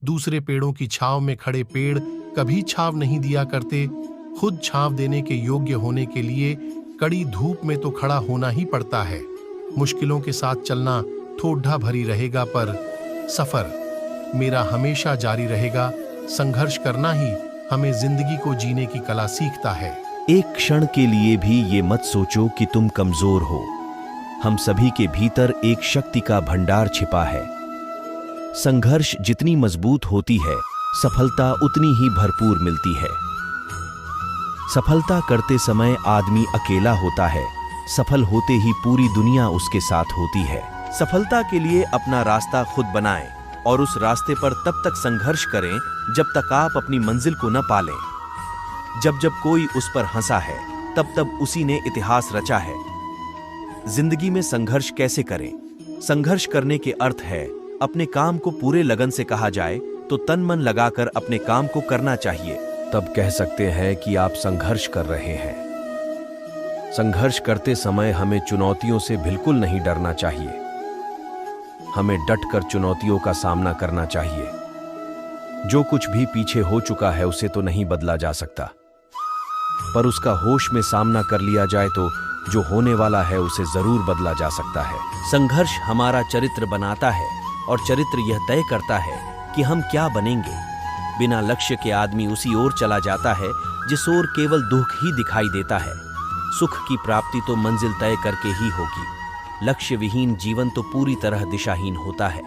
दूसरे पेड़ों की छांव में खड़े पेड़ कभी छांव नहीं दिया करते। खुद छांव देने के योग्य होने के लिए कड़ी धूप में तो खड़ा होना ही पड़ता है। मुश्किलों के साथ चलना ठोड्ढा भरी रहेगा, पर सफर मेरा हमेशा जारी रहेगा। संघर्ष करना ही हमें जिंदगी को जीने की कला सीखता है। एक क्षण के लिए भी ये मत सोचो कि तुम कमजोर हो। हम सभी के भीतर एक शक्ति का भंडार छिपा है। संघर्ष जितनी मजबूत होती है, सफलता उतनी ही भरपूर मिलती है। सफलता करते समय आदमी अकेला होता है, सफल होते ही पूरी दुनिया उसके साथ होती है। सफलता के लिए अपना रास्ता खुद बनाएं और उस रास्ते पर तब तक संघर्ष करें जब तक आप अपनी मंजिल को न पालें। जब जब कोई उस पर हंसा है, तब तब उसी ने इतिहास रचा है। जिंदगी में संघर्ष कैसे करें? संघर्ष करने के अर्थ है अपने काम को पूरे लगन से कहा जाए तो तन मन लगाकर अपने काम को करना चाहिए, तब कह सकते हैं कि आप संघर्ष कर रहे हैं। संघर्ष करते समय हमें चुनौतियों से बिल्कुल नहीं डरना चाहिए। हमें डटकर चुनौतियों का सामना करना चाहिए। जो कुछ भी पीछे हो चुका है उसे तो नहीं बदला जा सकता, पर उसका होश में सामना कर लिया जाए तो जो होने वाला है उसे जरूर बदला जा सकता है। संघर्ष हमारा चरित्र बनाता है और चरित्र यह तय करता है कि हम क्या बनेंगे। बिना लक्ष्य के आदमी उसी ओर चला जाता है जिस ओर केवल दुख ही दिखाई देता है। सुख की प्राप्ति तो मंजिल तय करके ही होगी। लक्ष्य विहीन जीवन तो पूरी तरह दिशाहीन होता है।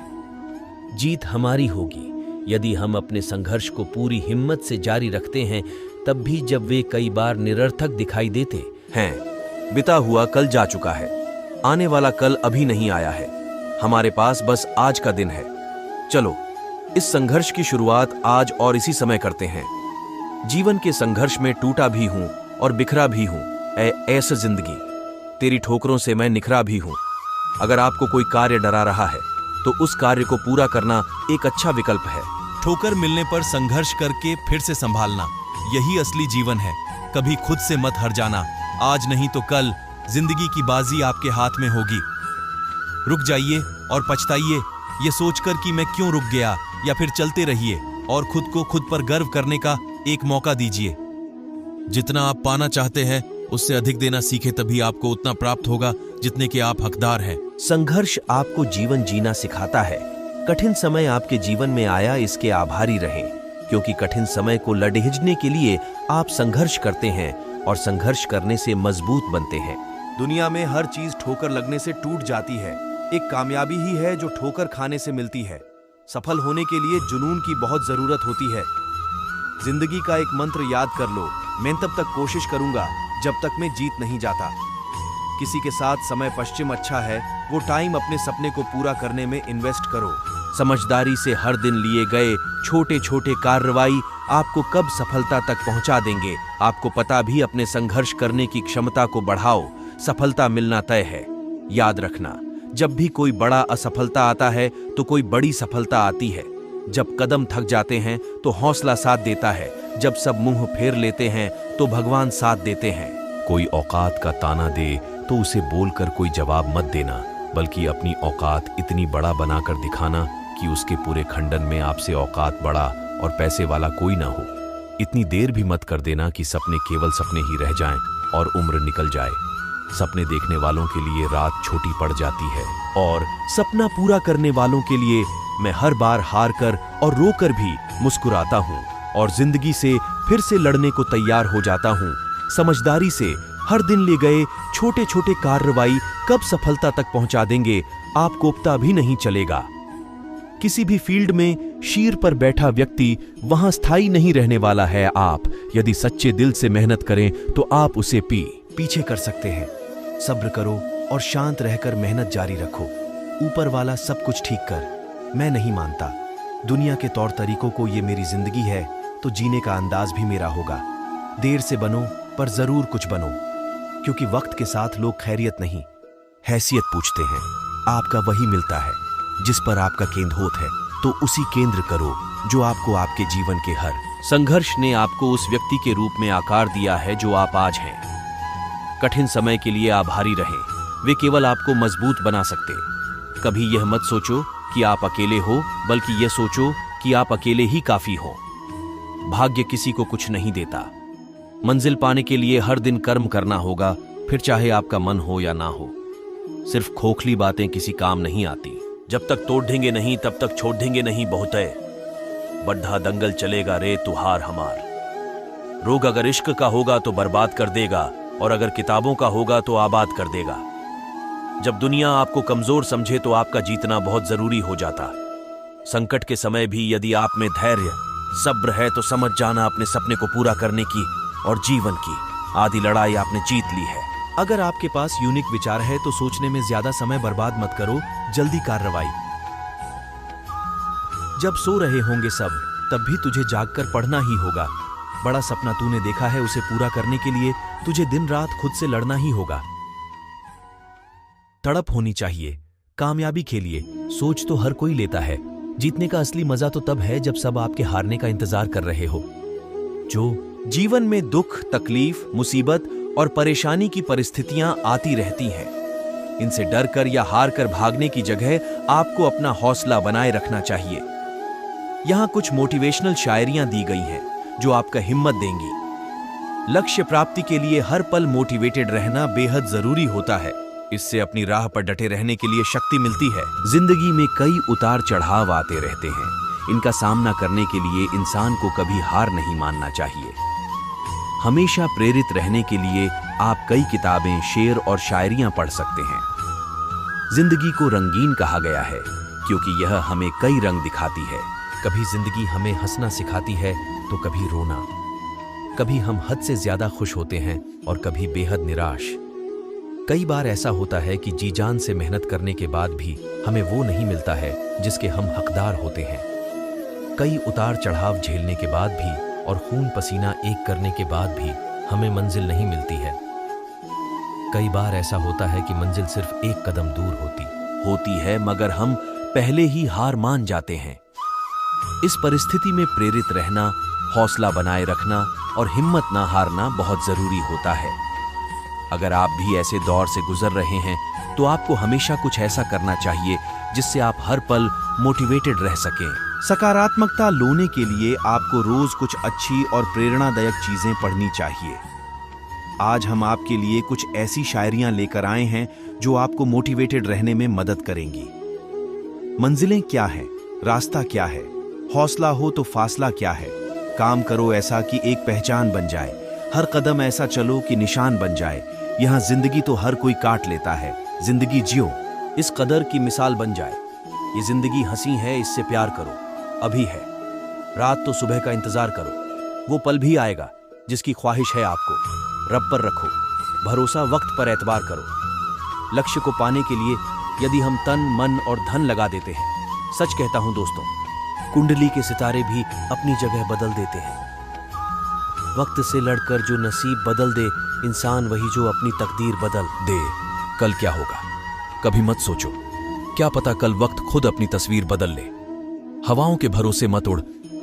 जीत हमारी होगी यदि हम अपने संघर्ष को पूरी हिम्मत से जारी रखते हैं, तब भी जब वे कई बार निरर्थक दिखाई देते हैं। बिता हुआ कल जा चुका है, आने वाला कल अभी नहीं आया है। हमारे पास बस आज का दिन है। चलो इस संघर्ष की शुरुआत आज और इसी समय करते हैं। जीवन के संघर्ष में टूटा भी हूं और बिखरा भी हूं। ऐसा जिंदगी, तेरी ठोकरों से मैं निखरा भी हूं। अगर आपको कोई कार्य डरा रहा है तो उस कार्य को पूरा करना एक अच्छा विकल्प है। ठोकर मिलने पर संघर्ष करके फिर से संभालना, यही असली जीवन है। कभी खुद से मत हार जाना। आज नहीं तो कल जिंदगी की बाजी आपके हाथ में होगी। रुक जाइए और पछताइए ये सोचकर कि मैं क्यों रुक गया, या फिर चलते रहिए और खुद को खुद पर गर्व करने का एक मौका दीजिए। जितना आप पाना चाहते हैं उससे अधिक देना सीखे, तभी आपको उतना प्राप्त होगा जितने के आप हकदार हैं। संघर्ष आपको जीवन जीना सिखाता है। कठिन समय आपके जीवन में आया, इसके आभारी रहें, क्योंकि कठिन समय को लड़ेजने के लिए आप संघर्ष करते हैं और संघर्ष करने से मजबूत बनते हैं। दुनिया में हर चीज ठोकर लगने से टूट जाती है। एक कामयाबी ही है जो ठोकर खाने से मिलती है। सफल होने के लिए जुनून की बहुत जरूरत होती है। जिंदगी का एक मंत्र याद कर लो, मैं तब तक कोशिश करूंगा जब तक मैं जीत नहीं जाता। किसी के साथ समय पश्चिम अच्छा है, वो टाइम अपने सपने को पूरा करने में इन्वेस्ट करो। समझदारी से हर दिन लिए गए छोटे छोटे कार्रवाई आपको कब सफलता तक पहुंचा देंगे, आपको पता भी। अपने संघर्ष करने की क्षमता को बढ़ाओ, सफलता मिलना तय है। याद रखना, जब भी कोई बड़ा असफलता आता है तो कोई बड़ी सफलता आती है। जब कदम थक जाते हैं तो हौसला साथ देता है। जब सब मुंह फेर लेते हैं तो भगवान साथ देते हैं। कोई औकात का ताना दे तो उसे बोलकर कोई जवाब मत देना, बल्कि अपनी औकात इतनी बड़ा बनाकर दिखाना कि उसके पूरे खंडन में आपसे औकात बड़ा और पैसे वाला कोई ना हो। इतनी देर भी मत कर देना कि सपने केवल सपने ही रह जाएं और उम्र निकल जाए। सपने देखने वालों के लिए रात छोटी पड़ जाती है, और सपना पूरा करने वालों के लिए मैं हर बार हार कर और रोकर भी मुस्कुराता हूँ और जिंदगी से फिर से लड़ने को तैयार हो जाता हूँ। समझदारी से हर दिन ले गए छोटे छोटे कार्रवाई कब सफलता तक पहुंचा देंगे, आपको पता भी नहीं चलेगा। किसी भी फील्ड में शीर पर बैठा व्यक्ति वहां स्थायी नहीं रहने वाला है। आप यदि सच्चे दिल से मेहनत करें तो आप उसे पीछे कर सकते हैं। सब्र करो और शांत रहकर मेहनत जारी रखो। ऊपर वाला सब कुछ ठीक कर। मैं नहीं मानता दुनिया के तौर तरीकों को, ये मेरी जिंदगी है तो जीने का अंदाज भी मेरा होगा। देर से बनो पर जरूर कुछ बनो, क्योंकि वक्त के साथ लोग खैरियत नहीं हैसियत पूछते हैं। आपका वही मिलता है जिस पर आपका केंद्र है, तो उसी केंद्र करो जो आपको आपके जीवन के हर संघर्ष ने आपको उस व्यक्ति के रूप में आकार दिया है जो आप आज हैं। कठिन समय के लिए आभारी रहें, वे केवल आपको मजबूत बना सकते। कभी यह मत सोचो कि आप अकेले हो, बल्कि यह सोचो कि आप अकेले ही काफी हो। भाग्य किसी को कुछ नहीं देता। मंजिल पाने के लिए हर दिन कर्म करना होगा, फिर चाहे आपका मन हो या ना हो। सिर्फ खोखली बातें किसी काम नहीं आती। जब तक तोड़ देंगे नहीं तब तक छोड़ देंगे नहीं बहुत है। बड्ढा दंगल चलेगा रे तुहार हमार। रोग अगर इश्क का होगा तो बर्बाद कर देगा, और अगर किताबों का होगा तो आबाद कर देगा। जब दुनिया आपको कमजोर समझे तो आपका जीतना बहुत जरूरी हो जाता। संकट के समय भी यदि आप में धैर्य सब्र है तो समझ जाना अपने सपने को पूरा करने की और जीवन की आधी लड़ाई आपने जीत ली है। अगर आपके पास यूनिक विचार है तो सोचने में ज्यादा समय बर्बाद मत करो, जल्दी कार्रवाई। जब सो रहे होंगे सब, तब भी तुझे जागकर पढ़ना ही होगा। बड़ा सपना तूने देखा है, उसे पूरा करने के लिए तुझे दिन रात खुद से लड़ना ही होगा। तड़प होनी चाहिए कामयाबी के लिए। सोच तो हर कोई लेता है। जीतने का असली मजा तो तब है जब सब आपके हारने का इंतजार कर रहे हो। जो जीवन में दुख, तकलीफ, मुसीबत और परेशानी की परिस्थितियां आती रहती हैं, इनसे डरकर या हार कर भागने की जगह आपको अपना हौसला बनाए रखना चाहिए। यहां कुछ मोटिवेशनल शायरियां दी गई हैं जो आपका हिम्मत देंगी। लक्ष्य प्राप्ति के लिए हर पल मोटिवेटेड रहना बेहद जरूरी होता है। इससे अपनी राह पर डटे रहने के लिए शक्ति मिलती है। जिंदगी में कई उतार चढ़ाव आते रहते हैं। इनका सामना करने के लिए इंसान को कभी हार नहीं मानना चाहिए। हमेशा प्रेरित रहने के लिए आप कई किताबें, शेर और शायरियां पढ़ सकते हैं। जिंदगी को रंगीन कहा गया है क्योंकि यह हमें कई रंग दिखाती है। कभी जिंदगी हमें हंसना सिखाती है तो कभी रोना। कभी हम हद से ज्यादा खुश होते हैं और कभी बेहद निराश। कई बार ऐसा होता है कि जी जान से मेहनत करने के बाद भी हमें वो नहीं मिलता है जिसके हम हकदार होते हैं। कई उतार चढ़ाव झेलने के बाद भी और खून पसीना एक करने के बाद भी हमें मंजिल नहीं मिलती है। कई बार ऐसा होता है कि मंजिल सिर्फ एक कदम दूर होती है, मगर हम पहले ही हार मान जाते हैं। इस परिस्थिति में प्रेरित रहना, हौसला बनाए रखना और हिम्मत ना हारना बहुत जरूरी होता है। अगर आप भी ऐसे दौर से गुजर रहे हैं तो आपको हमेशा कुछ ऐसा करना चाहिए जिससे आप हर पल मोटिवेटेड रह सकें। सकारात्मकता लाने के लिए आपको रोज कुछ अच्छी और प्रेरणादायक चीजें पढ़नी चाहिए। आज हम आपके लिए कुछ ऐसी शायरियां लेकर आए हैं जो आपको मोटिवेटेड रहने में मदद करेंगी। मंजिलें क्या हैं? रास्ता क्या है? हौसला हो तो फासला क्या है? काम करो ऐसा कि एक पहचान बन जाए। हर कदम ऐसा चलो कि निशान बन जाए। यहाँ जिंदगी तो हर कोई काट लेता है, जिंदगी जियो इस कदर की मिसाल बन जाए। ये जिंदगी हंसी है, इससे प्यार करो, अभी है। रात तो सुबह का इंतजार करो, वो पल भी आएगा जिसकी ख्वाहिश है आपको। रब पर रखो भरोसा, वक्त पर एतबार करो। लक्ष्य को पाने के लिए यदि हम तन, मन और धन लगा देते हैं, सच कहता हूं दोस्तों, कुंडली के सितारे भी अपनी जगह बदल देते हैं। वक्त से लड़कर जो नसीब बदल दे, इंसान वही जो अपनी तकदीर बदल दे। कल क्या होगा कभी मत सोचो, क्या पता कल वक्त खुद अपनी तस्वीर बदल ले। हवाओं के भरोसे मत उड़,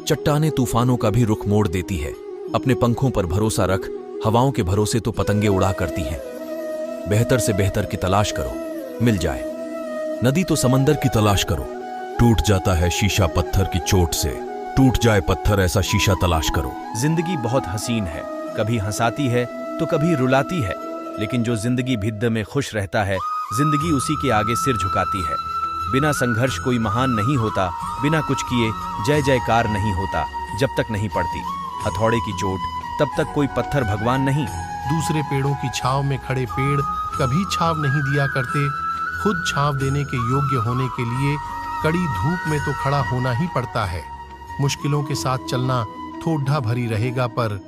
चट्टाने तूफानों का भी रुख मोड़ देती है। अपने पंखों पर भरोसा रख, हवाओं के भरोसे तो पतंगे उड़ा करती हैं। बेहतर से बेहतर की तलाश करो, मिल जाए। नदी तो समंदर की तलाश करो। टूट जाता है शीशा पत्थर की चोट से, टूट जाए पत्थर ऐसा शीशा तलाश करो। जिंदगी बहुत हसीन है, कभी हंसाती है तो कभी रुलाती है, लेकिन जो जिंदगी भिद्द में खुश रहता है, जिंदगी उसी के आगे सिर झुकाती है। बिना संघर्ष कोई महान नहीं होता, बिना कुछ किए जय जयकार नहीं होता। जब तक नहीं पड़ती हथौड़े की चोट, तब तक कोई पत्थर भगवान नहीं। दूसरे पेड़ों की छांव में खड़े पेड़ कभी छांव नहीं दिया करते। खुद छांव देने के योग्य होने के लिए कड़ी धूप में तो खड़ा होना ही पड़ता है। मुश्किलों के साथ चलना ठोड्ढा भरी रहेगा, पर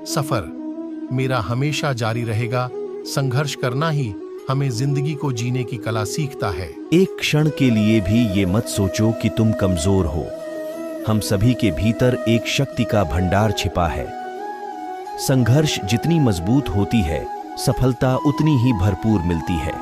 सफर मेरा हमेशा जारी रहेगा। संघर्ष करना ही हमें जिंदगी को जीने की कला सीखता है। एक क्षण के लिए भी ये मत सोचो कि तुम कमजोर हो। हम सभी के भीतर एक शक्ति का भंडार छिपा है। संघर्ष जितनी मजबूत होती है, सफलता उतनी ही भरपूर मिलती है।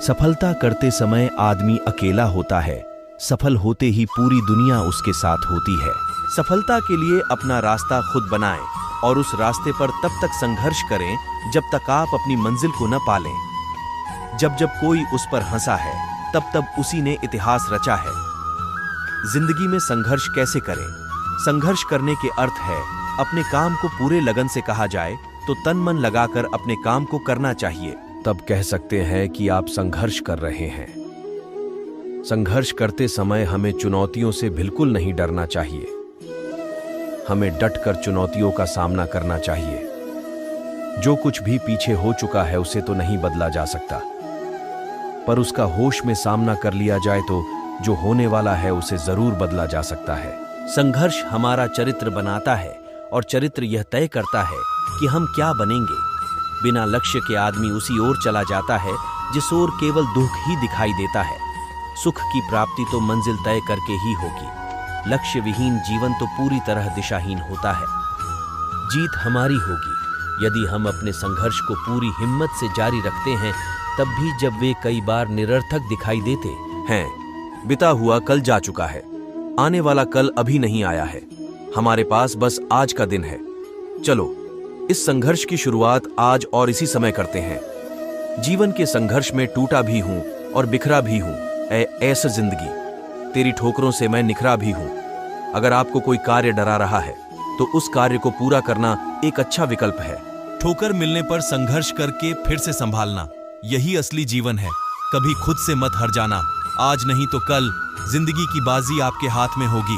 सफलता करते समय आदमी अकेला होता है, सफल होते ही पूरी दुनिया उसके साथ होती है। सफलता के लिए अपना रास्ता खुद बनाएं और उस रास्ते पर तब तक संघर्ष करें जब तक आप अपनी मंजिल को न पालें। जब जब कोई उस पर हंसा है, तब तब उसी ने इतिहास रचा है। जिंदगी में संघर्ष कैसे करें? संघर्ष करने के अर्थ है अपने काम को पूरे लगन से कहा जाए तो तन मन लगाकर अपने काम को करना चाहिए, तब कह सकते हैं कि आप संघर्ष कर रहे हैं। संघर्ष करते समय हमें चुनौतियों से बिल्कुल नहीं डरना चाहिए। हमें डटकर चुनौतियों का सामना करना चाहिए। जो कुछ भी पीछे हो चुका है उसे तो नहीं बदला जा सकता, पर उसका होश में सामना कर लिया जाए तो जो होने वाला है उसे जरूर बदला जा सकता है। संघर्ष हमारा चरित्र बनाता है और चरित्र यह तय करता है कि हम क्या बनेंगे। बिना लक्ष्य के आदमी उसी ओर चला जाता है जिस ओर केवल दुख ही दिखाई देता है। सुख की प्राप्ति तो मंजिल तय करके ही होगी। लक्ष्य विहीन जीवन तो पूरी तरह दिशाहीन होता है। जीत हमारी होगी यदि हम अपने संघर्ष को पूरी हिम्मत से जारी रखते हैं, तब भी जब वे कई बार निरर्थक दिखाई देते हैं। बिता हुआ कल जा चुका है, आने वाला कल अभी नहीं आया है। हमारे पास बस आज का दिन है। चलो इस संघर्ष की शुरुआत आज और इसी समय करते हैं। जीवन के संघर्ष में टूटा भी हूं और बिखरा भी हूं। ऐसा जिंदगी, तेरी ठोकरों से मैं निखरा भी हूं। अगर आपको कोई कार्य डरा रहा है तो उस कार्य को पूरा करना एक अच्छा विकल्प है। ठोकर मिलने पर संघर्ष करके फिर से संभालना, यही असली जीवन है। कभी खुद से मत हर जाना, आज नहीं तो कल जिंदगी की बाजी आपके हाथ में होगी।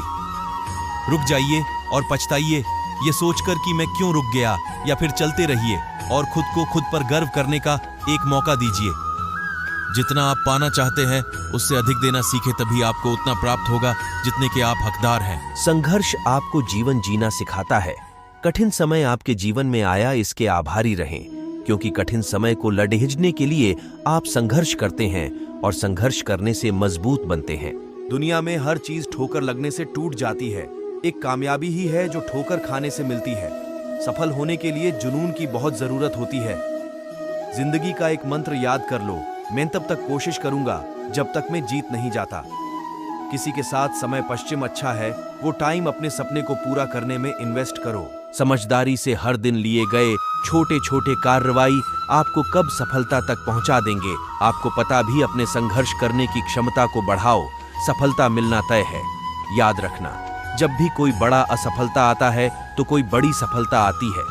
रुक जाइए और पछताइए ये सोचकर कि मैं क्यों रुक गया, या फिर चलते रहिए और खुद को खुद पर गर्व करने का एक मौका दीजिए। जितना आप पाना चाहते हैं उससे अधिक देना सीखे, तभी आपको उतना प्राप्त होगा जितने के आप हकदार हैं। संघर्ष आपको जीवन जीना सिखाता है। कठिन समय आपके जीवन में आया, इसके आभारी रहें, क्योंकि कठिन समय को लड़हिजने के लिए आप संघर्ष करते हैं और संघर्ष करने से मजबूत बनते हैं। दुनिया में हर चीज ठोकर लगने से टूट जाती है। एक कामयाबी ही है जो ठोकर खाने से मिलती है। सफल होने के लिए जुनून की बहुत जरूरत होती है। जिंदगी का एक मंत्र याद कर लो, मैं तब तक कोशिश करूंगा जब तक मैं जीत नहीं जाता। किसी के साथ समय पश्चिम अच्छा है, वो टाइम अपने सपने को पूरा करने में इन्वेस्ट करो। समझदारी से हर दिन लिए गए छोटे छोटे कार्रवाई आपको कब सफलता तक पहुंचा देंगे, आपको पता भी। अपने संघर्ष करने की क्षमता को बढ़ाओ, सफलता मिलना तय है। याद रखना, जब भी कोई बड़ा असफलता आता है तो कोई बड़ी सफलता आती है।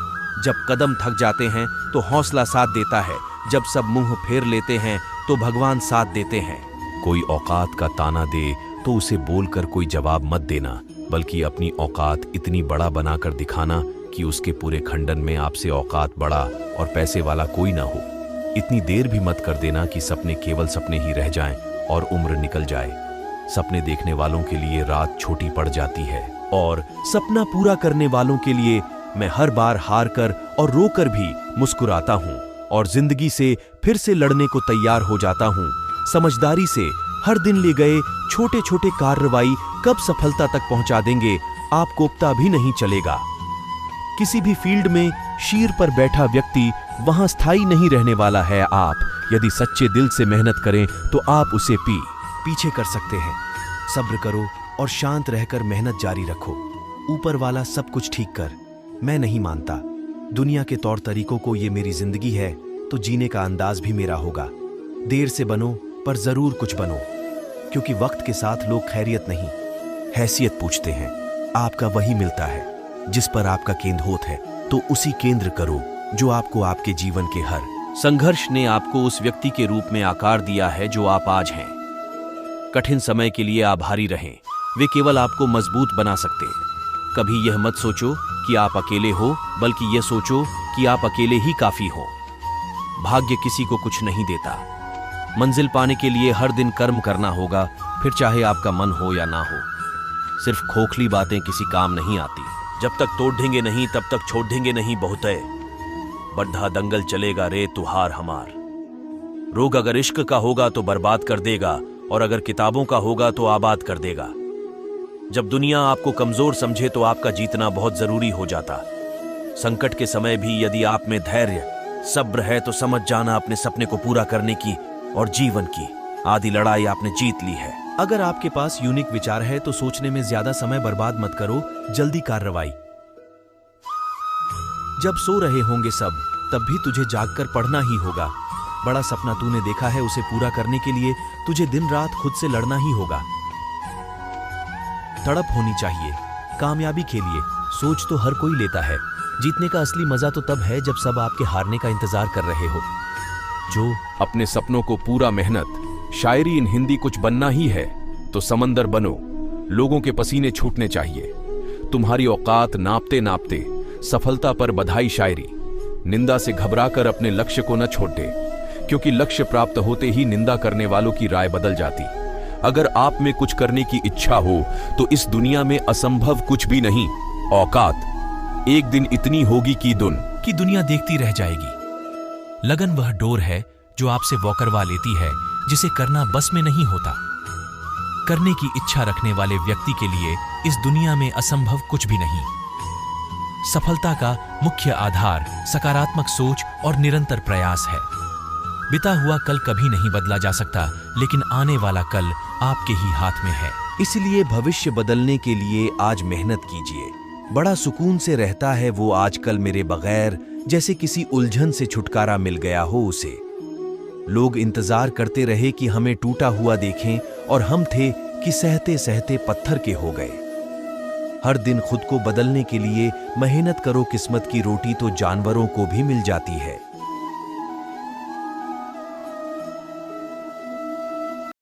जब कदम थक जाते हैं तो हौसला साथ देता है। जब सब मुंह फेर लेते हैं तो भगवान साथ देते हैं। कोई औकात का ताना दे तो उसे बोलकर कोई जवाब मत देना, बल्कि अपनी औकात इतनी बड़ा बनाकर दिखाना कि उसके पूरे खंडन में आपसे औकात बड़ा और पैसे वाला कोई ना हो। इतनी देर भी मत कर देना कि सपने केवल सपने ही रह जाएं और उम्र निकल जाए। सपने देखने वालों के लिए रात छोटी पड़ जाती है, और सपना पूरा करने वालों के लिए मैं हर बार हार कर और रोकर भी मुस्कुराता हूँ और जिंदगी से फिर से लड़ने को तैयार हो जाता हूँ। समझदारी से हर दिन ले गए छोटे छोटे कार्रवाई कब सफलता तक पहुंचा देंगे, आपको पता भी नहीं चलेगा। किसी भी फील्ड में शीर पर बैठा व्यक्ति वहां स्थायी नहीं रहने वाला है। आप यदि सच्चे दिल से मेहनत करें तो आप उसे पीछे कर सकते हैं। सब्र करो और शांत रहकर मेहनत जारी रखो। ऊपर वाला सब कुछ ठीक कर, मैं नहीं मानता। दुनिया के तौर तरीकों को ये मेरी जिंदगी है तो जीने का अंदाज भी मेरा होगा। देर से बनो पर जरूर कुछ बनो, क्योंकि वक्त के साथ लोग खैरियत नहीं हैसियत पूछते हैं। आपका वही मिलता है जिस पर आपका केंद्र होता है, तो उसी केंद्र करो जो आपको आपके जीवन के हर संघर्ष ने आपको उस व्यक्ति के रूप में आकार दिया है जो आप आज हैं। कठिन समय के लिए आभारी रहें, वे केवल आपको मजबूत बना सकते हैं। कभी यह मत सोचो कि आप अकेले हो, बल्कि यह सोचो कि आप अकेले ही काफी हो। भाग्य किसी को कुछ नहीं देता। मंजिल पाने के लिए हर दिन कर्म करना होगा, फिर चाहे आपका मन हो या ना हो। सिर्फ खोखली बातें किसी काम नहीं आती। जब तक तोड़ेंगे नहीं तब तक छोड़ेंगे नहीं बहुत है। बड्ढा दंगल चलेगा रे तुहार हमार। रोग अगर इश्क का होगा तो बर्बाद कर देगा, और अगर किताबों का होगा तो आबाद कर देगा। जब दुनिया आपको कमजोर समझे तो आपका जीतना बहुत जरूरी हो जाता। संकट के समय भी यदि आप में धैर्य सब्र है तो समझ जाना अपने सपने को पूरा करने की और जीवन की आधी लड़ाई आपने जीत ली है। अगर आपके पास यूनिक विचार है तो सोचने में ज्यादा समय बर्बाद मत करो, जल्दी कार्रवाई। जब सो रहे होंगे सब, तब भी तुझे जागकर पढ़ना ही होगा। बड़ा सपना तूने देखा है, उसे पूरा करने के लिए तुझे दिन रात खुद से लड़ना ही होगा। तड़प होनी चाहिए। कामयाबी के लिए सोच तो हर कोई लेता है, जीतने का असली मजा तो तब है जब सब आपके हारने का इंतजार कर रहे हो। जो अपने सपनों को पूरा मेहनत, शायरी इन हिंदी कुछ बनना ही है तो समंदर बनो, लोगों के पसीने छूटने चाहिए। तुम्हारी औकात नापते नापते सफलता पर बधाई शायरी, निंदा से घबराकर अपने लक्ष्य को न छोड़ दे, क्योंकि लक्ष्य प्राप्त होते ही निंदा करने वालों की राय बदल जाती। अगर आप में कुछ करने की इच्छा हो तो इस दुनिया में असंभव कुछ भी नहीं। औकात एक दिन इतनी होगी कि दुनिया देखती रह जाएगी। लगन वह डोर है जो आपसे वो करवा लेती है जिसे करना बस में नहीं होता। करने की इच्छा रखने वाले व्यक्ति के लिए इस दुनिया में असंभव कुछ भी नहीं। सफलता का मुख्य आधार सकारात्मक सोच और निरंतर प्रयास है। बीता हुआ कल कभी नहीं बदला जा सकता, लेकिन आने वाला कल आपके ही हाथ में है। इसलिए भविष्य बदलने के लिए आज मेहनत कीजिए। बड़ा सुकून से रहता है वो आजकल मेरे बगैर, जैसे किसी उलझन से छुटकारा मिल गया हो उसे। लोग इंतजार करते रहे कि हमें टूटा हुआ देखें, और हम थे कि सहते सहते पत्थर के हो गए। हर दिन खुद को बदलने के लिए मेहनत करो, किस्मत की रोटी तो जानवरों को भी मिल जाती है।